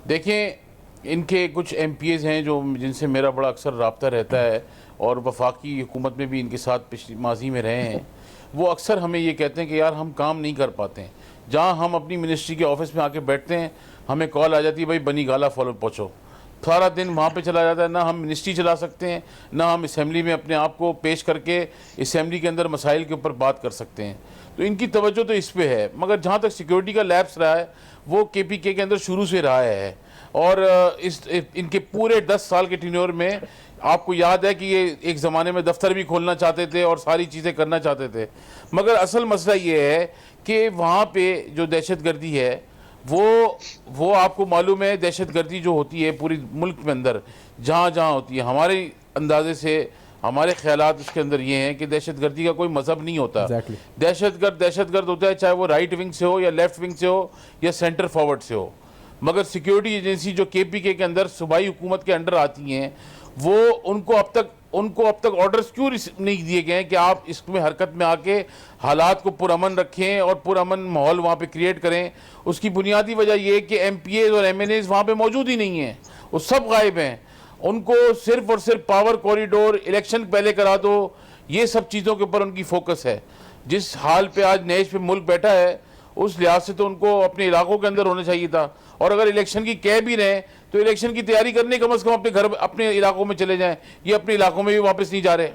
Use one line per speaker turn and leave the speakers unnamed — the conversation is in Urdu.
دیکھیں ان کے کچھ ایم پی ایز ہیں جو جن سے میرا بڑا اکثر رابطہ رہتا ہے اور وفاقی حکومت میں بھی ان کے ساتھ پچھلی ماضی میں رہے ہیں. وہ اکثر ہمیں یہ کہتے ہیں کہ یار ہم کام نہیں کر پاتے ہیں. جہاں ہم اپنی منسٹری کے آفس میں آ کے بیٹھتے ہیں ہمیں کال آ جاتی ہے بھائی بنی گالا فالو پہنچو. سارا دن وہاں پہ چلا جاتا ہے. نہ ہم منسٹری چلا سکتے ہیں نہ ہم اسمبلی میں اپنے آپ کو پیش کر کے اسمبلی کے اندر مسائل کے اوپر بات کر سکتے ہیں. تو ان کی توجہ تو اس پہ ہے. مگر جہاں تک سیکیورٹی کا لیپس رہا ہے وہ کے پی کے اندر شروع سے رہا ہے. اور ان کے پورے 10 سال کے ٹینیور میں آپ کو یاد ہے کہ یہ ایک زمانے میں دفتر بھی کھولنا چاہتے تھے اور ساری چیزیں کرنا چاہتے تھے. مگر اصل مسئلہ یہ ہے کہ وہاں پہ جو دہشت گردی ہے وہ آپ کو معلوم ہے. دہشت گردی جو ہوتی ہے پوری ملک میں اندر جہاں جہاں ہوتی ہے, ہمارے اندازے سے ہمارے خیالات اس کے اندر یہ ہیں کہ دہشت گردی کا کوئی مذہب نہیں ہوتا. دہشت گرد ہوتا ہے چاہے وہ رائٹ ونگ سے ہو یا لیفٹ ونگ سے ہو یا سینٹر فارورڈ سے ہو. مگر سیکیورٹی ایجنسی جو کے پی کے اندر صوبائی حکومت کے انڈر آتی ہیں وہ ان کو اب تک آرڈرز کیوں نہیں دیے گئے ہیں کہ آپ اس میں حرکت میں آ کے حالات کو پرامن رکھیں اور پرامن ماحول وہاں پہ کریٹ کریں. اس کی بنیادی وجہ یہ ہے کہ ایم پی ایز اور ایم این ایز وہاں پہ موجود ہی نہیں ہیں. وہ سب غائب ہیں. ان کو صرف اور صرف پاور کوریڈور, الیکشن پہلے کرا دو, یہ سب چیزوں کے اوپر ان کی فوکس ہے. جس حال پہ آج نیش پہ ملک بیٹھا ہے اس لحاظ سے تو ان کو اپنے علاقوں کے اندر ہونا چاہیے تھا. اور اگر الیکشن کی کہہ بھی رہے ہیں تو الیکشن کی تیاری کرنے کم از کم اپنے علاقوں میں چلے جائیں. یہ اپنے علاقوں میں بھی واپس نہیں جا رہے.